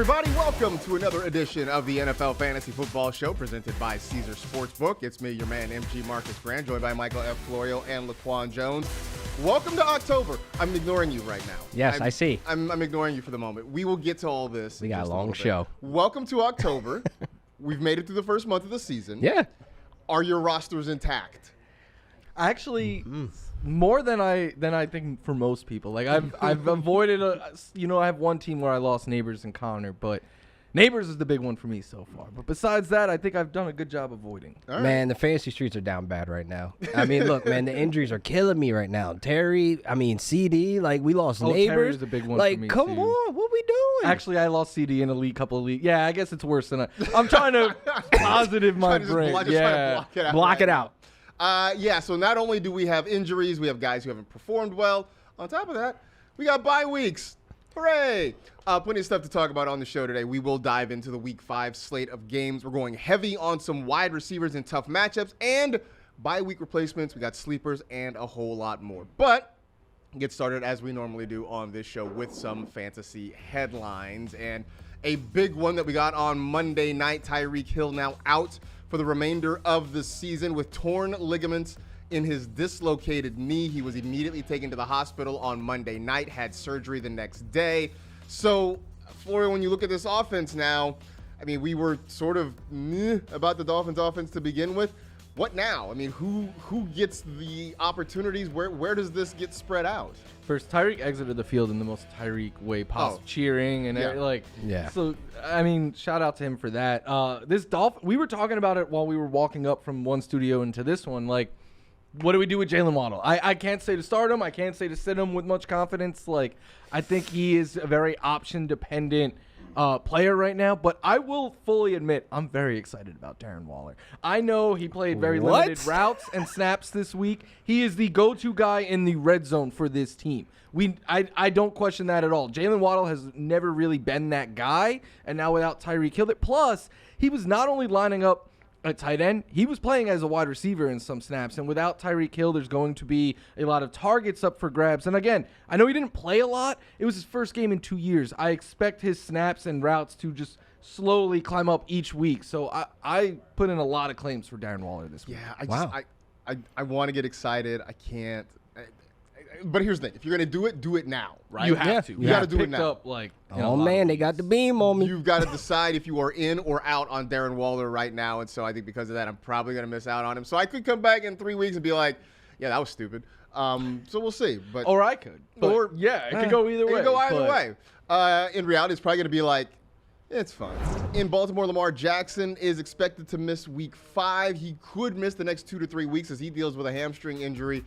everybody. Welcome to another edition of the NFL Fantasy Football Show presented by Caesar Sportsbook. It's me, your man, MG Marcus Grant, joined by Michael F. Florio and Laquan Jones. Welcome to October. I'm ignoring you right now. Yes, I see. I'm ignoring you for the moment. We will get to all this. We got a long show. Welcome to October. We've made it through the first month of the season. Yeah. Are your rosters intact? Actually, more than I think for most people. Like I've avoided I have one team where I lost Neighbors and Connor, but Neighbors is the big one for me so far. But besides that, I think I've done a good job avoiding. Right. Man, the fantasy streets are down bad right now. I mean, look, man, the injuries are killing me right now. CD, like we lost Neighbors. Terry's a big one like, for me come too. on, what we doing? Actually, I lost CD in a league, couple of leagues. Yeah, I guess it's worse than I'm trying to positive my Trying to just brain. block it out. Block it out. So not only do we have injuries, we have guys who haven't performed well. On top of that, we got bye weeks. Hooray! Plenty of stuff to talk about on the show today. We will dive into the Week 5 slate of games. We're going heavy on some wide receivers in tough matchups and bye week replacements. We got sleepers and a whole lot more. But get started as we normally do on this show with some fantasy headlines. And a big one that we got on Monday night, Tyreek Hill now out for the remainder of the season with torn ligaments in his dislocated knee. He was immediately taken to the hospital on Monday night, had surgery the next day. So, Florio, when you look at this offense now, I mean, we were sort of about the Dolphins offense to begin with. What now? I mean, who gets the opportunities? Where does this get spread out? First, Tyreek exited the field in the most Tyreek way possible, cheering and So, I mean, shout out to him for that. We were talking about it while we were walking up from one studio into this one. Like, what do we do with Jalen Waddle? I can't say to start him. I can't say to sit him with much confidence. Like, I think he is a very option-dependent player right now, but I will fully admit I'm very excited about Darren Waller. I know he played very limited routes and snaps this week. He is the go-to guy in the red zone for this team. I don't question that at all. Jalen Waddle has never really been that guy, and now without Tyreek Hill, plus he was not only lining up at tight end, he was playing as a wide receiver in some snaps. And without Tyreek Hill, there's going to be a lot of targets up for grabs. And again, I know he didn't play a lot. It was his first game in 2 years. I expect his snaps and routes to just slowly climb up each week. So I put in a lot of claims for Darren Waller this week. Yeah, I want to get excited. I can't. But here's the thing. If you're going to do it now, right? You have to. You got to do it now. Oh, man, they got the beam on me. You've got to decide if you are in or out on Darren Waller right now. And so I think because of that, I'm probably going to miss out on him. So I could come back in 3 weeks and be like, yeah, that was stupid. So we'll see. But Or I could. Or yeah, it could go either way. It could go either way. In reality, it's probably going to be like, it's fun. In Baltimore, Lamar Jackson is expected to miss Week 5. He could miss the next 2 to 3 weeks as he deals with a hamstring injury.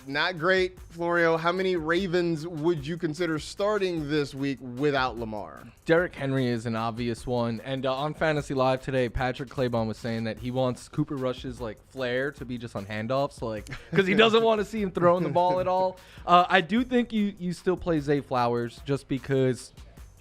Not great, Florio. How many Ravens would you consider starting this week without Lamar? Derrick Henry is an obvious one. And on Fantasy Live today, Patrick Claybon was saying that he wants Cooper Rush's flair to be just on handoffs, because he doesn't want to see him throwing the ball at all. I do think you still play Zay Flowers just because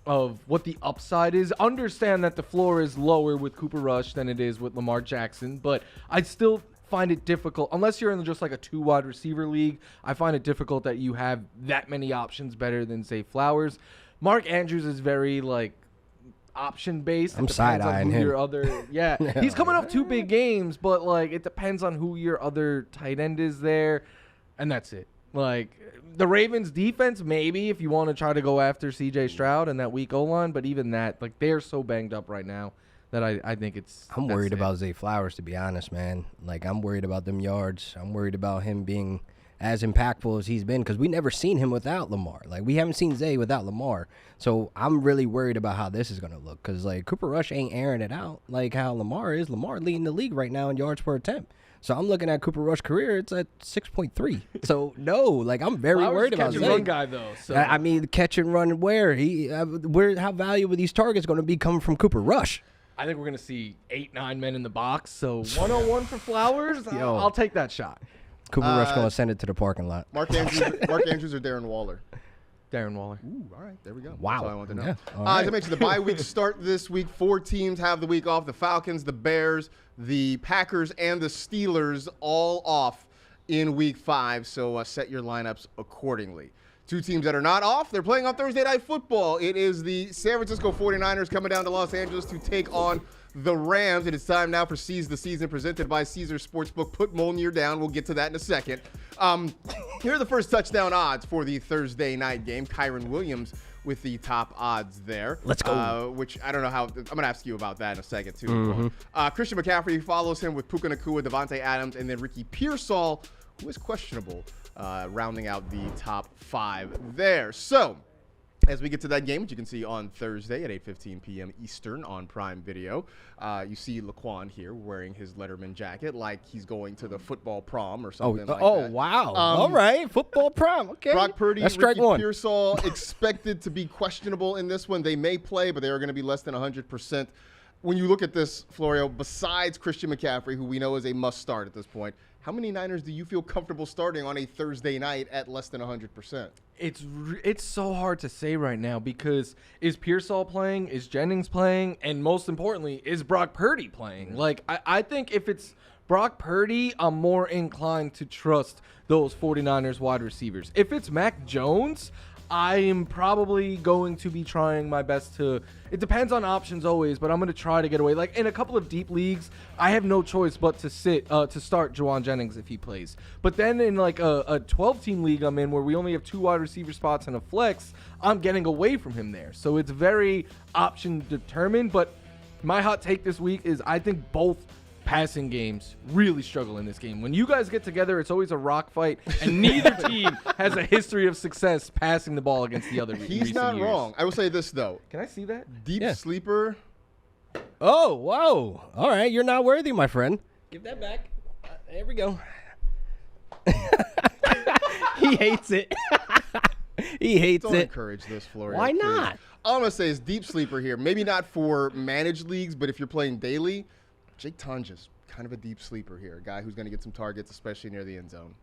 of what the upside is. Understand that the floor is lower with Cooper Rush than it is with Lamar Jackson, but I still find it difficult unless you're in just like a 2 wide receiver league. I find it difficult that you have that many options better than Zay Flowers. Mark Andrews is very option based. I'm side eyeing him. He's coming off 2 big games, but it depends on who your other tight end is there, and that's it. The Ravens defense, maybe if you want to try to go after CJ Stroud and that weak O-line, but even that, they're so banged up right now that I think I'm worried about Zay Flowers, to be honest, man. I'm worried about them yards. I'm worried about him being as impactful as he's been because we never seen him without Lamar. We haven't seen Zay without Lamar. So I'm really worried about how this is going to look because, Cooper Rush ain't airing it out like how Lamar is. Lamar leading the league right now in yards per attempt. So I'm looking at Cooper Rush's career. It's at 6.3. So, no, I'm very worried about Zay. Catch and run guy, though. So. I mean, catch and run where? How valuable these targets going to be coming from Cooper Rush? I think we're going to see 8-9 men in the box. So 101 for Flowers, I'll take that shot. Cooper Rush going to send it to the parking lot. Mark Andrews or Darren Waller? Darren Waller. Ooh, all right, there we go. Wow. That's all I want to know. Yeah. Right. As I mentioned, the bye weeks start this week. 4 teams have the week off. The Falcons, the Bears, the Packers, and the Steelers all off in Week 5. So set your lineups accordingly. Two teams that are not off, they're playing on Thursday Night Football. It is the San Francisco 49ers coming down to Los Angeles to take on the Rams. It is time now for Seize the Season, presented by Caesars Sportsbook. Put Molnir down. We'll get to that in a second. Here are the first touchdown odds for the Thursday night game. Kyren Williams with the top odds there. Let's go. Which I don't know how. I'm going to ask you about that in a second, too. Christian McCaffrey follows him with Puka Nacua, Devontae Adams, and then Ricky Pearsall, who is questionable, rounding out the top 5 there. So, as we get to that game, which you can see on Thursday at 8:15 p.m. Eastern on Prime Video, you see Laquan here wearing his Letterman jacket like he's going to the football prom or something like that. Oh, wow. All right. Football prom. Okay. Brock Purdy, That's Ricky Pearsall expected to be questionable in this one. They may play, but they are going to be less than 100%. When you look at this, Florio, besides Christian McCaffrey, who we know is a must-start at this point, how many Niners do you feel comfortable starting on a Thursday night at less than 100%? It's so hard to say right now because is Pearsall playing? Is Jennings playing? And most importantly, is Brock Purdy playing? Like, I think if it's Brock Purdy, I'm more inclined to trust those 49ers wide receivers. If it's Mac Jones, I am probably going to be trying my best to – it depends on options always, but I'm going to try to get away. Like, in a couple of deep leagues, I have no choice but to start Juwan Jennings if he plays. But then in, like, a 12-team league I'm in where we only have 2 wide receiver spots and a flex, I'm getting away from him there. So it's very option-determined. But my hot take this week is I think both – passing games really struggle in this game. When you guys get together, it's always a rock fight, and neither team has a history of success passing the ball against the other. He's not wrong. I will say this, though. Can I see that? Deep sleeper. Oh, whoa. All right. You're not worthy, my friend. Give that back. There we go. He hates it. He hates Don't it. encourage this, Florio. Why please. not? All I'm going to say is deep sleeper here. Maybe not for managed leagues, but if you're playing daily, Jake Tonja's kind of a deep sleeper here, a guy who's going to get some targets, especially near the end zone.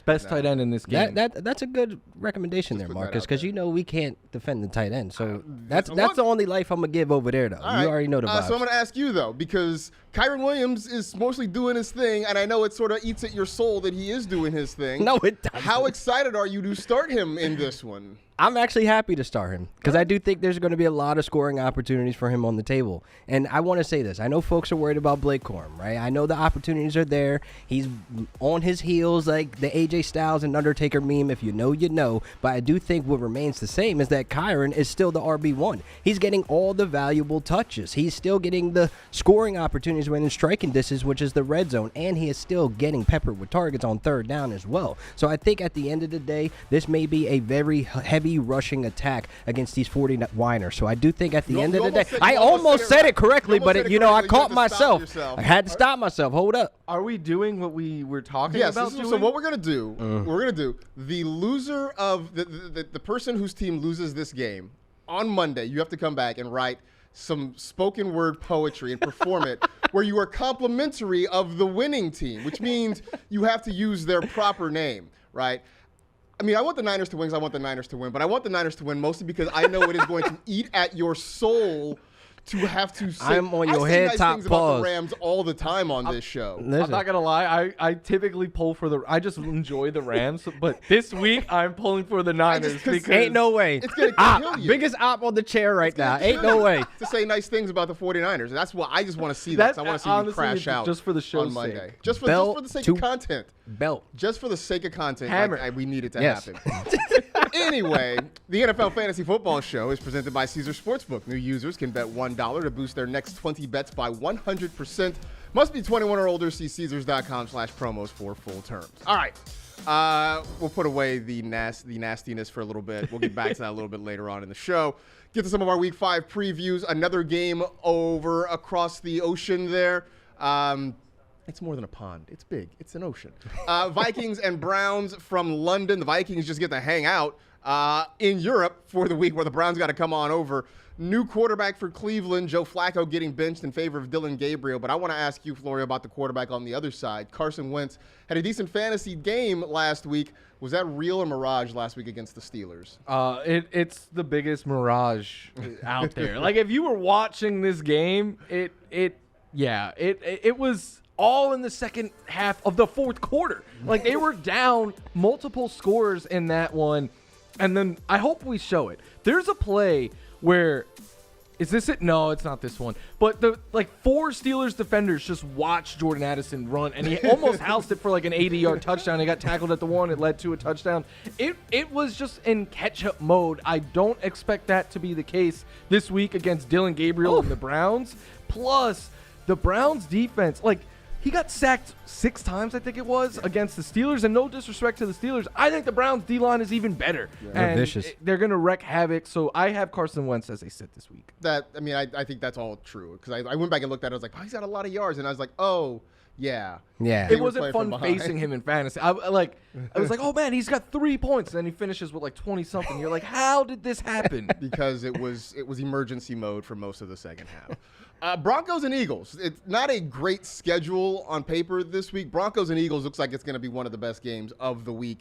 Best tight end in this game. That's a good recommendation there, Marcus, because you know we can't defend the tight end. So that's the only life I'm going to give over there, though. You already know the vibes. So I'm going to ask you, though, because Kyren Williams is mostly doing his thing, and I know it sort of eats at your soul that he is doing his thing. No, it doesn't. How excited are you to start him in this one? I'm actually happy to start him because I do think there's going to be a lot of scoring opportunities for him on the table. And I want to say this. I know folks are worried about Blake Corum, right? I know the opportunities are there. He's on his heels like the AJ Styles and Undertaker meme. If you know, you know. But I do think what remains the same is that Kyren is still the RB1. He's getting all the valuable touches. He's still getting the scoring opportunities when in striking distance, which is the red zone. And he is still getting peppered with targets on third down as well. So I think at the end of the day, this may be a very heavy rushing attack against these 49ers. So I do think at the end of the day, I almost said it correctly, but I caught myself. I had to stop myself. Hold up. Are we doing what we were talking about doing? So what we're going to do, the loser of the person whose team loses this game on Monday, you have to come back and write some spoken word poetry and perform it where you are complimentary of the winning team, which means you have to use their proper name, right? I mean, I want the Niners to win because I want the Niners to win, but I want the Niners to win mostly because I know it is going to eat at your soul to have to say. I'm on your head, nice top things paws. about the Rams all the time on this show. Listen. I'm not gonna lie. I typically pull for the. I just enjoy the Rams, but this week I'm pulling for the Niners because ain't no way. It's gonna kill you. Biggest op on the chair right now. Ain't no way to say nice things about the 49ers. That's what I just want to see. That I want to see you crash out just for the show's on Monday. sake. Just for the sake of content. Just for the sake of content. Hammer. We need it to happen. Anyway, the NFL Fantasy Football Show is presented by Caesars Sportsbook. New users can bet $1 to boost their next 20 bets by 100%. Must be 21 or older. See Caesars.com/promos for full terms. All right. We'll put away the nastiness for a little bit. We'll get back to that a little bit later on in the show. Get to some of our Week 5 previews. Another game over across the ocean there. It's more than a pond. It's big. It's an ocean. Vikings and Browns from London. The Vikings just get to hang out in Europe for the week where the Browns got to come on over. New quarterback for Cleveland, Joe Flacco getting benched in favor of Dylan Gabriel. But I want to ask you, Florio, about the quarterback on the other side. Carson Wentz had a decent fantasy game last week. Was that real or mirage last week against the Steelers? It's the biggest mirage out there. Like, if you were watching this game, it was all in the second half of the fourth quarter. Like, they were down multiple scores in that one. And then I hope we show it. There's a play where, is this it? No, it's not this one. But the 4 Steelers defenders just watched Jordan Addison run, and he almost housed it for like an 80-yard touchdown. He got tackled at the 1. It led to a touchdown. It was just in catch-up mode. I don't expect that to be the case this week against Dylan Gabriel and the Browns. Plus, the Browns defense, he got sacked 6 times, I think it was, against the Steelers. And no disrespect to the Steelers, I think the Browns D-line is even better. Yeah. And vicious. They're going to wreak havoc. So I have Carson Wentz as a sit this week. I think that's all true. Because I went back and looked at it. I was like, he's got a lot of yards. And I was like, oh, yeah. Yeah. It wasn't fun facing him in fantasy. I was like, oh, man, he's got 3 points. And then he finishes with 20-something. You're like, how did this happen? Because it was emergency mode for most of the second half. Broncos and Eagles. It's not a great schedule on paper this week. Broncos and Eagles looks like it's going to be one of the best games of the week.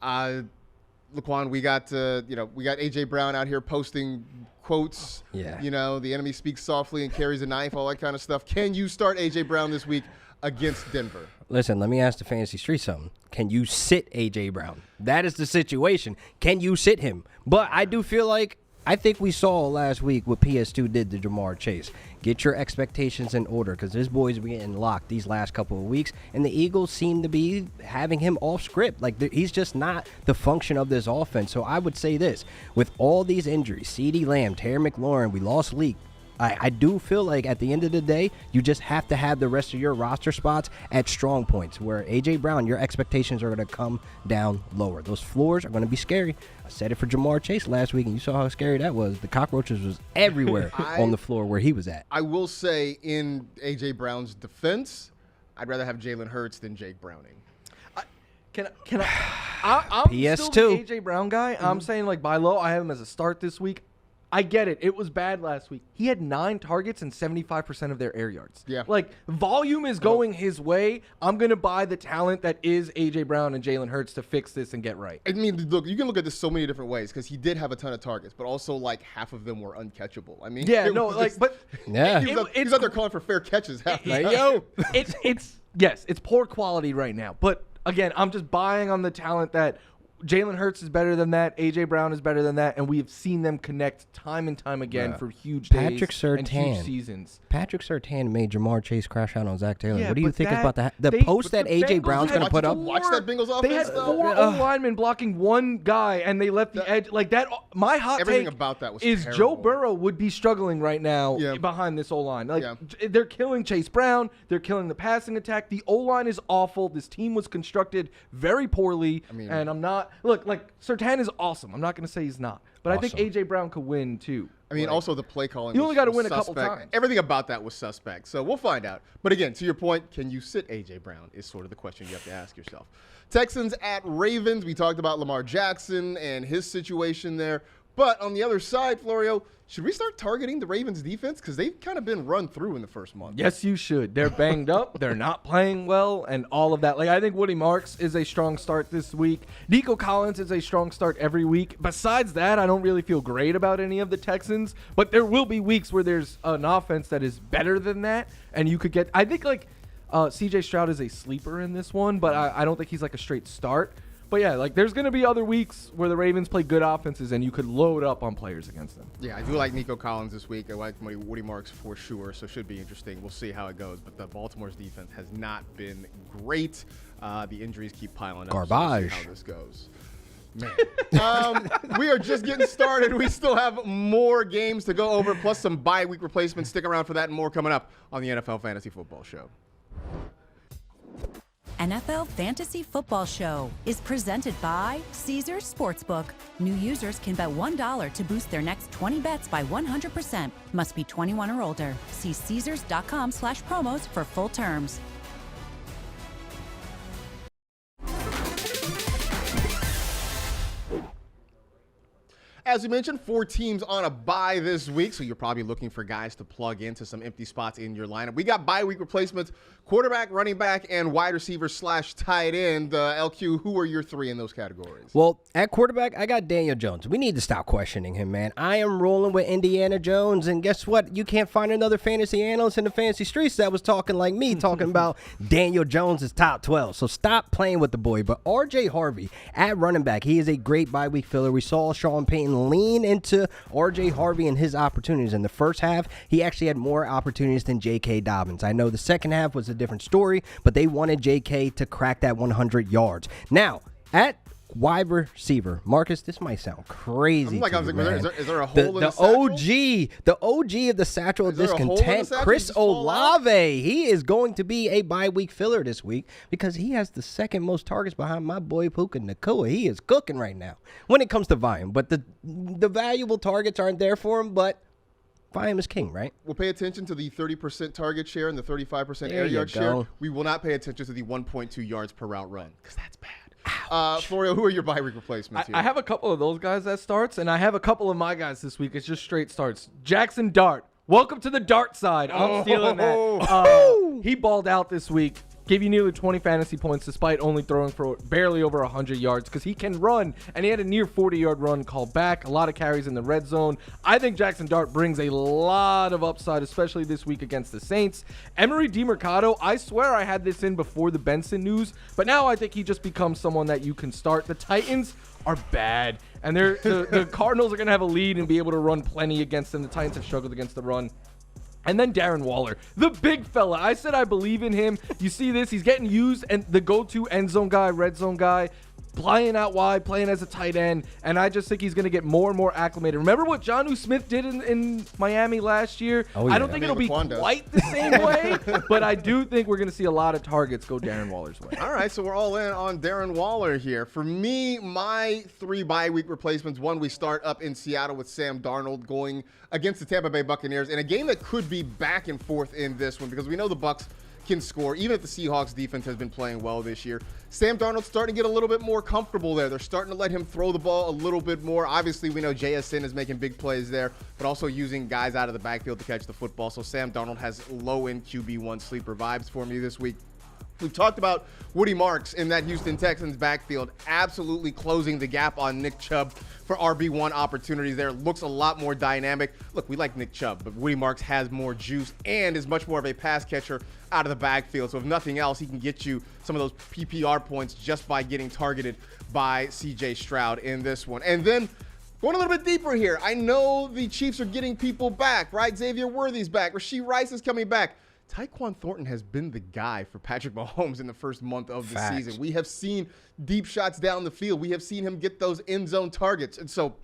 Laquan, we got A.J. Brown out here posting quotes. Yeah. The enemy speaks softly and carries a knife, all that kind of stuff. Can you start A.J. Brown this week against Denver? Listen, let me ask the Fantasy Street something. Can you sit A.J. Brown? That is the situation. Can you sit him? But I do feel like, I think we saw last week what PS2 did to Jamar Chase. Get your expectations in order, because this boy's been getting locked these last couple of weeks, and the Eagles seem to be having him off script. He's just not the function of this offense. So I would say this, with all these injuries, CeeDee Lamb, Terry McLaurin, we lost Leak, I do feel like at the end of the day, you just have to have the rest of your roster spots at strong points, where A.J. Brown, your expectations are going to come down lower. Those floors are going to be scary. I said it for Jamar Chase last week, and you saw how scary that was. The cockroaches was everywhere on the floor where he was at. I will say, in A.J. Brown's defense, I'd rather have Jalen Hurts than Jake Browning. I'm PS2. still the A.J. Brown guy. I'm saying, buy low. I have him as a start this week. I get it. It was bad last week. He had 9 targets and 75% of their air yards. Yeah. Volume is going his way. I'm going to buy the talent that is A.J. Brown and Jalen Hurts to fix this and get right. I mean, look, you can look at this so many different ways, because he did have a ton of targets, but also, half of them were uncatchable. I mean, yeah, he was out there calling for fair catches. It's poor quality right now. But, again, I'm just buying on the talent that Jalen Hurts is better than that. A.J. Brown is better than that. And we have seen them connect time and time again for huge days and huge seasons. Patrick Surtain made Jamar Chase crash out on Zach Taylor. Yeah, what do you think about the post that A.J. Brown's going to put up? Watch that Bengals offense. They had 4 O-linemen blocking one guy, and they left the edge. My hot everything take about that was is terrible. Joe Burrow would be struggling right now behind this O-line. They're killing Chase Brown. They're killing the passing attack. The O-line is awful. This team was constructed very poorly. And I'm not – look, Surtain is awesome. I'm not going to say he's not. But awesome. I think A.J. Brown could win, too. Also the play calling. You only got to win a couple times. Everything about that was suspect. So we'll find out. But again, to your point, can you sit A.J. Brown is sort of the question you have to ask yourself. Texans at Ravens. We talked about Lamar Jackson and his situation there. But on the other side, Florio, should we start targeting the Ravens defense? Because they've kind of been run through in the first month. Yes, you should. They're banged up. They're not playing well and all of that. I think Woody Marks is a strong start this week. Nico Collins is a strong start every week. Besides that, I don't really feel great about any of the Texans. But there will be weeks where there's an offense that is better than that. And you could get – I think, C.J. Stroud is a sleeper in this one. But I don't think he's a straight start. But yeah, there's going to be other weeks where the Ravens play good offenses and you could load up on players against them. Yeah, I do like Nico Collins this week. I like Woody Marks for sure, so should be interesting. We'll see how it goes. But the Baltimore's defense has not been great. The injuries keep piling up. Garbage. So we'll see how this goes. Man. We are just getting started. We still have more games to go over, plus some bye week replacements. Stick around for that and more coming up on the NFL Fantasy Football Show. NFL Fantasy Football Show is presented by Caesars Sportsbook. New users can bet $1 to boost their next 20 bets by 100%. Must be 21 or older. See Caesars.com/promos for full terms. As we mentioned, 4 teams on a bye this week, so you're probably looking for guys to plug into some empty spots in your lineup. We got bye week replacements, quarterback, running back, and wide receiver / tight end. LQ, who are your 3 in those categories? Well, at quarterback, I got Daniel Jones. We need to stop questioning him, man. I am rolling with Indiana Jones, and guess what? You can't find another fantasy analyst in the fantasy streets that was talking like me, talking about Daniel Jones is top 12. So stop playing with the boy. But R.J. Harvey at running back, he is a great bye week filler. We saw Sean Payton lean into R.J. Harvey and his opportunities. In the first half, he actually had more opportunities than J.K. Dobbins. I know the second half was a different story, but they wanted J.K. to crack that 100 yards. Now, at wide receiver, Marcus, this might sound crazy. Is there a hole in the satchel? The OG of the satchel of discontent, Chris Olave. He is going to be a bye week filler this week because he has the second most targets behind my boy Puka Nacua. He is cooking right now when it comes to volume, but the valuable targets aren't there for him, but volume is king, right? We'll pay attention to the 30% target share and the 35% air yard share. We will not pay attention to the 1.2 yards per route run because that's bad. Florio, who are your bye week replacements here? I have a couple of those guys that starts, and I have a couple of my guys this week. It's just straight starts. Jackson Dart. Welcome to the Dart side. I'm stealing that. He balled out this week. Gave you nearly 20 fantasy points despite only throwing for barely over 100 yards because he can run, and he had a near 40-yard run called back. A lot of carries in the red zone. I think Jackson Dart brings a lot of upside, especially this week against the Saints. Emery DeMercado, I swear I had this in before the Benson news, but now I think he just becomes someone that you can start. The Titans are bad, and the Cardinals are going to have a lead and be able to run plenty against them. The Titans have struggled against the run. And then Darren Waller, the big fella. I said I believe in him. You see this. He's getting used, and the go-to end zone guy, red zone guy, playing out wide, playing as a tight end. And I just think he's going to get more and more acclimated. Remember what Jonnu Smith did in Miami last year? Oh, yeah. I don't think it'll be quite the same way, but I do think we're going to see a lot of targets go Darren Waller's way. All right, so we're all in on Darren Waller here. For me, my 3 bye week replacements. One, we start up in Seattle with Sam Darnold going against the Tampa Bay Buccaneers in a game that could be back and forth in this one because we know the Bucs can score, even if the Seahawks defense has been playing well this year. Sam Darnold's starting to get a little bit more comfortable there. They're starting to let him throw the ball a little bit more. Obviously, we know JSN is making big plays there, but also using guys out of the backfield to catch the football. So Sam Darnold has low-end QB1 sleeper vibes for me this week. We've talked about Woody Marks in that Houston Texans backfield, absolutely closing the gap on Nick Chubb for RB1 opportunities there. Looks a lot more dynamic. Look, we like Nick Chubb, but Woody Marks has more juice and is much more of a pass catcher out of the backfield. So if nothing else, he can get you some of those PPR points just by getting targeted by CJ Stroud in this one. And then going a little bit deeper here, I know the Chiefs are getting people back, right? Xavier Worthy's back. Rasheed Rice is coming back. Tyquan Thornton has been the guy for Patrick Mahomes in the first month of the season. We have seen deep shots down the field. We have seen him get those end zone targets. And so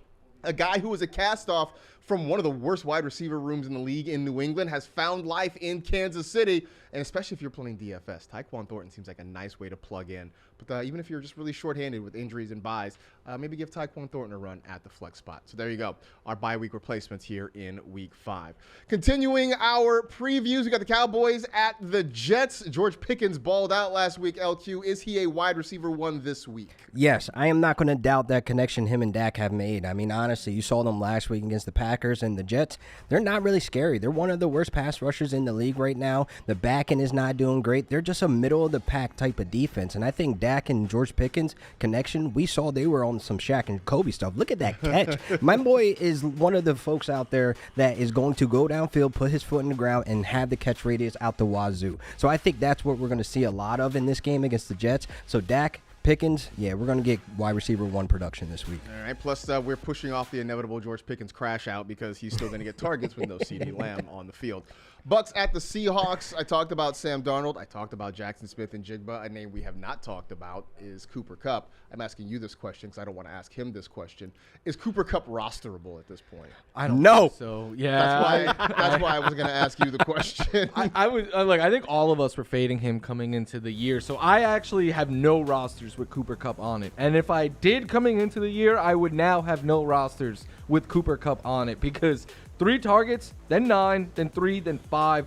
a guy who was a cast-off from one of the worst wide receiver rooms in the league in New England has found life in Kansas City. And especially if you're playing DFS, Tyquan Thornton seems like a nice way to plug in. But even if you're just really shorthanded with injuries and buys, maybe give Tyquan Thornton a run at the flex spot. So there you go. Our bye week replacements here in week 5. Continuing our previews, we got the Cowboys at the Jets. George Pickens balled out last week, LQ. Is he a wide receiver 1 this week? Yes, I am not going to doubt that connection him and Dak have made. I mean, honestly, you saw them last week against the Packers and the Jets. They're not really scary. They're one of the worst pass rushers in the league right now. The back end is not doing great. They're just a middle-of-the-pack type of defense. And I think Dak and George Pickens connection, we saw they were on some Shaq and Kobe stuff. Look at that catch. My boy is one of the folks out there that is going to go downfield, put his foot in the ground, and have the catch radius out the wazoo. So I think that's what we're going to see a lot of in this game against the Jets. So Dak, Pickens, yeah, we're going to get wide receiver 1 production this week. All right, plus we're pushing off the inevitable George Pickens crash out because he's still going to get targets with no CeeDee Lamb on the field. Bucks at the Seahawks. I talked about Sam Darnold. I talked about Jackson Smith and Jigba. A name we have not talked about is Cooper Kupp. I'm asking you this question because I don't want to ask him this question. Is Cooper Kupp rosterable at this point? I don't think so. Yeah, that's why I was going to ask you the question. I think all of us were fading him coming into the year. So I actually have no rosters with Cooper Kupp on it. And if I did coming into the year, I would now have no rosters with Cooper Kupp on it because 3 targets, then 9, then 3, then 5.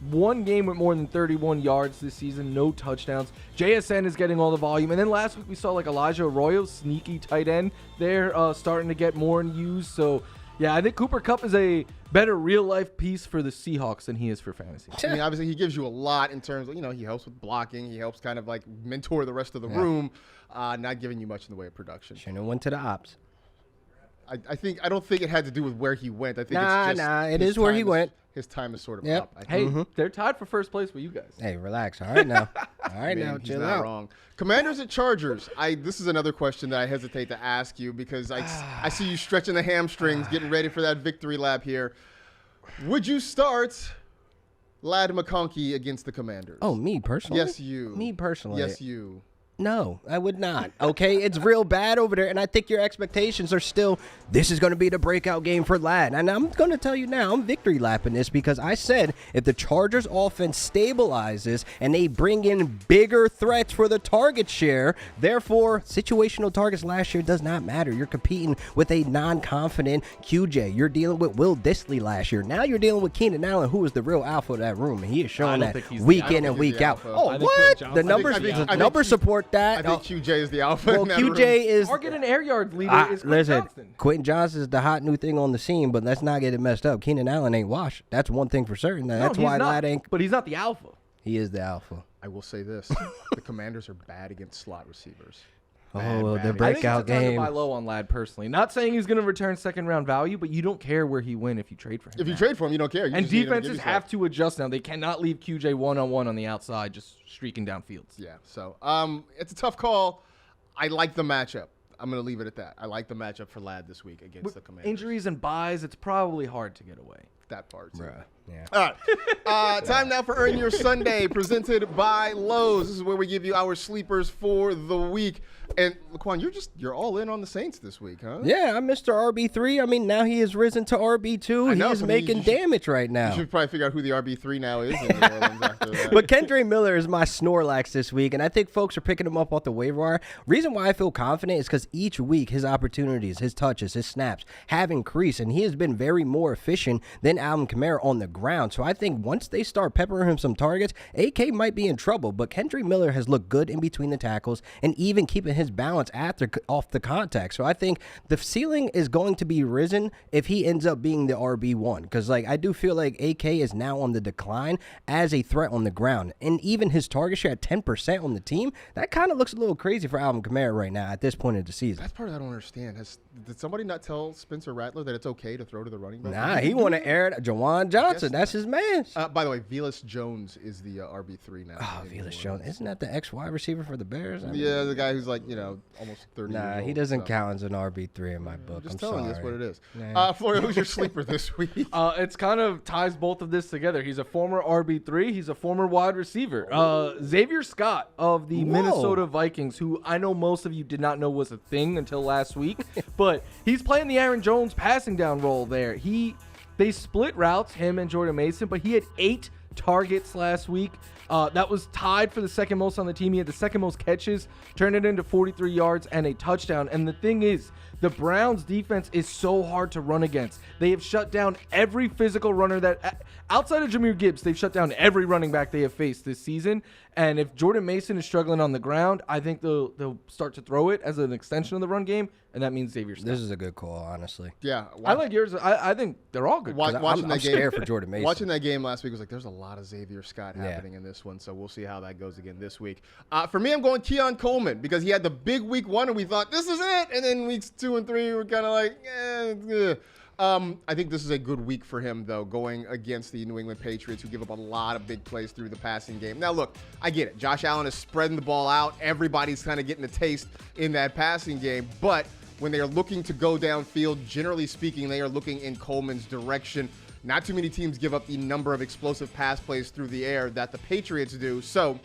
one game with more than 31 yards this season, no touchdowns. JSN is getting all the volume. And then last week we saw like Elijah Arroyo, sneaky tight end there, starting to get more in use. So, yeah, I think Cooper Kupp is a better real-life piece for the Seahawks than he is for fantasy. I mean, obviously, he gives you a lot in terms of, he helps with blocking. He helps kind of like mentor the rest of the room, not giving you much in the way of production. Shouldn't have went to the ops. I don't think it had to do with where he went. I think it's just it is where he went. His time is sort of Yep. up. I think. Hey, they're tied for first place with you guys. Hey, relax. All right now. All right Man, now, he's chill not out. wrong. Commanders at Chargers. This is another question that I hesitate to ask you because I see you stretching the hamstrings, getting ready for that victory lap here. Would you start Ladd McConkey against the Commanders? Oh, me personally? Yes, you. Me personally? Yes, you. No, I would not. Okay, it's real bad over there, and I think your expectations are still, this is going to be the breakout game for Ladd. And I'm going to tell you now, I'm victory lapping this because I said if the Chargers offense stabilizes and they bring in bigger threats for the target share, therefore, situational targets last year does not matter. You're competing with a non-confident QJ. You're dealing with Will Dissly last year. Now you're dealing with Keenan Allen, who is the real alpha of that room, and he is showing that week in and week out. Oh, what? The numbers support that. I think QJ is the alpha. Well, in that QJ room. is. Target and air yards leader is Quentin Johnston. Quentin Johnson is the hot new thing on the scene, but let's not get it messed up. Keenan Allen ain't washed. That's one thing for certain. That's why Ladd ain't. But he's not the alpha. He is the alpha. I will say this: the Commanders are bad against slot receivers. The breakout I think it's a time to game. buy low on Ladd personally. Not saying he's going to return second round value, but you don't care where he went if you trade for him. If you trade for him, you don't care. You and just need him to give defenses you have stuff. to adjust now. They cannot leave QJ one-on-one on the outside just streaking down fields. Yeah, so it's a tough call. I like the matchup. I'm going to leave it at that. I like the matchup for Ladd this week against the Commanders. Injuries and buys, it's probably hard to get away. That part, too. Bruh. Yeah. All right. Time now for Earn Your Sunday, presented by Lowe's. This is where we give you our sleepers for the week. And Laquan, you're all in on the Saints this week, huh? Yeah, I'm Mr. RB3. I mean, now he has risen to RB2. He is making damage right now. You should probably figure out who the RB3 now is in New Orleans after that. But Kendre Miller is my Snorlax this week, and I think folks are picking him up off the waiver wire. Reason why I feel confident is because each week his opportunities, his touches, his snaps have increased, and he has been very more efficient than Alvin Kamara on the ground. So I think once they start peppering him some targets, AK might be in trouble. But Kendre Miller has looked good in between the tackles and even keeping his balance off the contact. So I think the ceiling is going to be risen if he ends up being the RB1, because I do feel like AK is now on the decline as a threat on the ground, and even his target share at 10% on the team, that kind of looks a little crazy for Alvin Kamara right now at this point of the season. That's part I don't understand. Did somebody not tell Spencer Rattler that it's okay to throw to the running back? Nah, he want to air it. Jawan Johnson, that's his man. By the way, Velus Jones is the RB3 now. Oh, Velus Jones. Isn't that the ex-wide receiver for the Bears? Yeah, the guy who's almost 30 years Nah, old, he doesn't count as an RB3 in my book. I'm just I'm telling you, sorry. that's what it is. Nah. Florio, who's your sleeper this week? It's kind of ties both of this together. He's a former RB3. He's a former wide receiver. Xavier Scott of the Minnesota Vikings, who I know most of you did not know was a thing until last week, but he's playing the Aaron Jones passing down role there. They split routes, him and Jordan Mason, but he had 8 targets last week. That was tied for the second most on the team. He had the second most catches, turned it into 43 yards and a touchdown. And the thing is, the Browns defense is so hard to run against. They have shut down every physical runner that, outside of Jahmyr Gibbs, they've shut down every running back they have faced this season. And if Jordan Mason is struggling on the ground, I think they'll start to throw it as an extension of the run game, and that means Xavier Scott. This is a good call, honestly. Yeah. I like yours. I think they're all good. I'm scared for Jordan Mason. Watching that game last week was there's a lot of Xavier Scott happening in this one, so we'll see how that goes again this week. For me, I'm going Keon Coleman because he had the big week 1, and we thought, this is it. And then weeks 2 and 3, we're kind of like, I think this is a good week for him, though, going against the New England Patriots, who give up a lot of big plays through the passing game. Now, look, I get it. Josh Allen is spreading the ball out. Everybody's kind of getting a taste in that passing game. But when they are looking to go downfield, generally speaking, they are looking in Coleman's direction. Not too many teams give up the number of explosive pass plays through the air that the Patriots do. So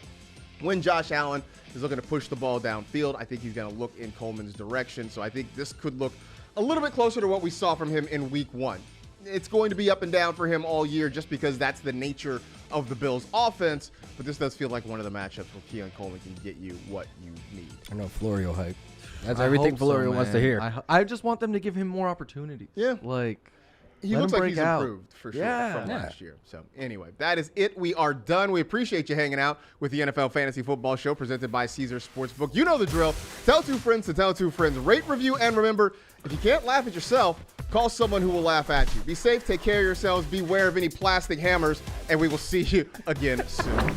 when Josh Allen is looking to push the ball downfield, I think he's going to look in Coleman's direction. So I think this could look a little bit closer to what we saw from him in week 1. It's going to be up and down for him all year just because that's the nature of the Bills' offense. But this does feel like one of the matchups where Keon Coleman can get you what you need. I know Florio hype. That's everything Florio wants to hear. I just want them to give him more opportunities. Yeah. He looks like he's improved for sure from last year. So anyway, that is it. We are done. We appreciate you hanging out with the NFL Fantasy Football Show presented by Caesar Sportsbook. You know the drill. Tell 2 friends to tell 2 friends. Rate, review, and remember, if you can't laugh at yourself, call someone who will laugh at you. Be safe. Take care of yourselves. Beware of any plastic hammers. And we will see you again soon.